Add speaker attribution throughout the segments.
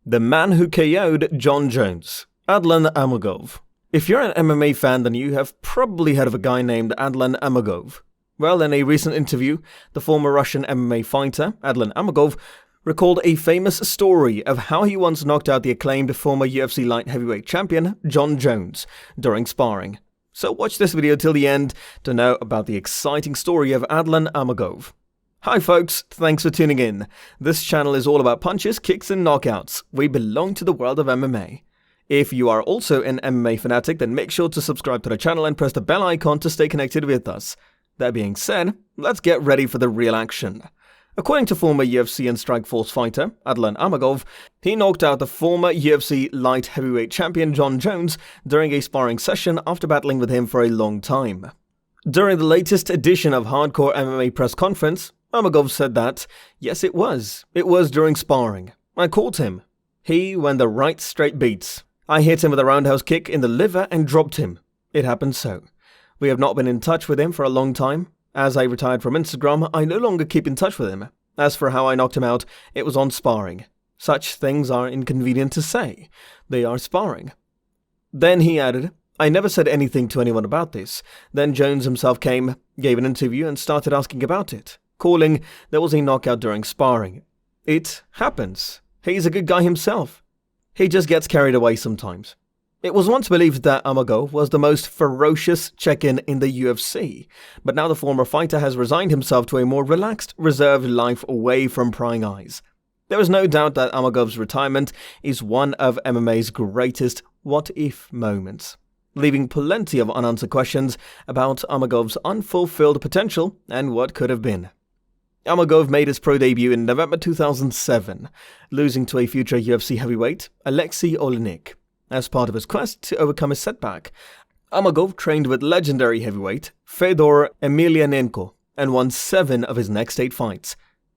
Speaker 1: The man who KO'd Jon Jones, Adlan Amegov. If you're an MMA fan, then you have probably heard of a guy named Adlan Amegov. Well, in a recent interview, the former Russian MMA fighter, Adlan Amegov, recalled a famous story of how he once knocked out the acclaimed former UFC light heavyweight champion, Jon Jones, during sparring. So watch this video till the end to know about the exciting story of Adlan Amegov. Hi folks, thanks for tuning in. This channel is all about punches, kicks and knockouts. We belong to the world of MMA. If you are also an MMA fanatic, then make sure to subscribe to the channel and press the bell icon to stay connected with us. That being said, let's get ready for the real action. According to former UFC and Strikeforce fighter Adlan Amegov, he knocked out the former UFC light heavyweight champion Jon Jones during a sparring session after battling with him for a long time. During the latest edition of Hardcore MMA press conference, Amegov said that, yes it was during sparring. I caught him. He went the right straight beats. I hit him with a roundhouse kick in the liver and dropped him. It happened so. We have not been in touch with him for a long time. As I retired from Instagram, I no longer keep in touch with him. As for how I knocked him out, it was on sparring. Such things are inconvenient to say. They are sparring. Then he added, I never said anything to anyone about this. Then Jones himself came, gave an interview and started asking about it, calling there was a knockout during sparring. It happens. He's a good guy himself. He just gets carried away sometimes. It was once believed that Amegov was the most ferocious check-in in the UFC, but now the former fighter has resigned himself to a more relaxed, reserved life away from prying eyes. There is no doubt that Amegov's retirement is one of MMA's greatest what-if moments, leaving plenty of unanswered questions about Amegov's unfulfilled potential and what could have been. Amegov made his pro debut in November 2007, losing to a future UFC heavyweight, Alexei Oleinik. As part of his quest to overcome his setback, Amegov trained with legendary heavyweight Fedor Emelianenko and won 7 of his next 8 fights.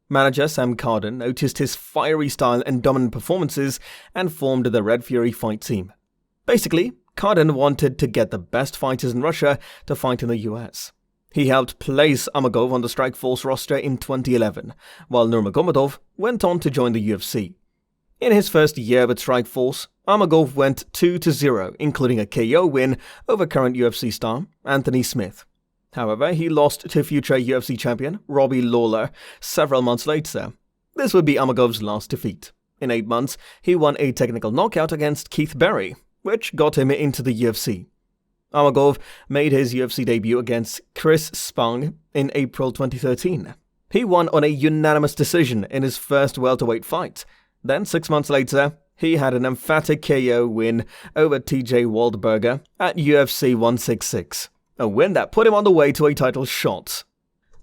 Speaker 1: Manager Sam Carden noticed his fiery style and dominant performances and formed the Red Fury fight team. Basically, Carden wanted to get the best fighters in Russia to fight in the US. He helped place Amegov on the Strikeforce roster in 2011, while Nurmagomedov went on to join the UFC. In his first year with Strikeforce, Amegov went 2-0, including a KO win over current UFC star Anthony Smith. However, he lost to future UFC champion Robbie Lawler several months later. This would be Amegov's last defeat. In 8 months, he won a technical knockout against Keith Berry, which got him into the UFC. Amegov made his UFC debut against Chris Spang in April 2013. He won on a unanimous decision in his first welterweight fight. Then 6 months later, he had an emphatic KO win over TJ Waldberger at UFC 166, a win that put him on the way to a title shot.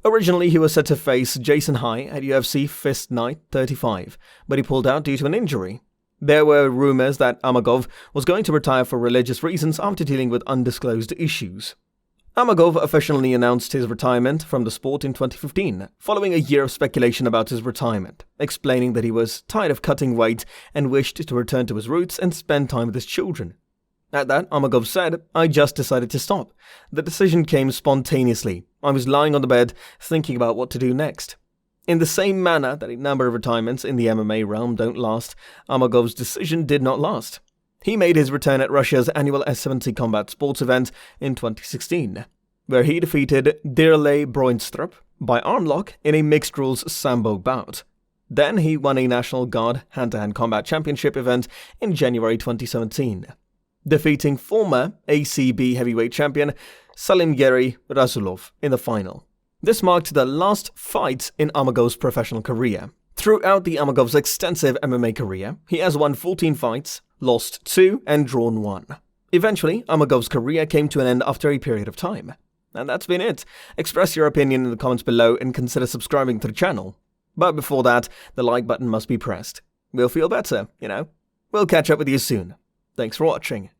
Speaker 1: Originally, he was set to face Jason High at UFC Fist Night 35, but he pulled out due to an injury. There were rumors that Amegov was going to retire for religious reasons after dealing with undisclosed issues. Amegov officially announced his retirement from the sport in 2015, following a year of speculation about his retirement, explaining that he was tired of cutting weight and wished to return to his roots and spend time with his children. At that, Amegov said, I just decided to stop. The decision came spontaneously. I was lying on the bed, thinking about what to do next. In the same manner that a number of retirements in the MMA realm don't last, Amegov's decision did not last. He made his return at Russia's annual S70 combat sports event in 2016, where he defeated Dirley Broinstrup by armlock in a mixed rules sambo bout. Then he won a National Guard hand-to-hand combat championship event in January 2017, defeating former ACB heavyweight champion Salimgeri Rasulov in the final. This marked the last fight in Amegov's professional career. Throughout the Amegov's extensive MMA career, he has won 14 fights, lost 2 and drawn 1. Eventually, Amegov's career came to an end after a period of time. And that's been it. Express your opinion in the comments below and consider subscribing to the channel. But before that, the like button must be pressed. We'll feel better, you know? We'll catch up with you soon. Thanks for watching.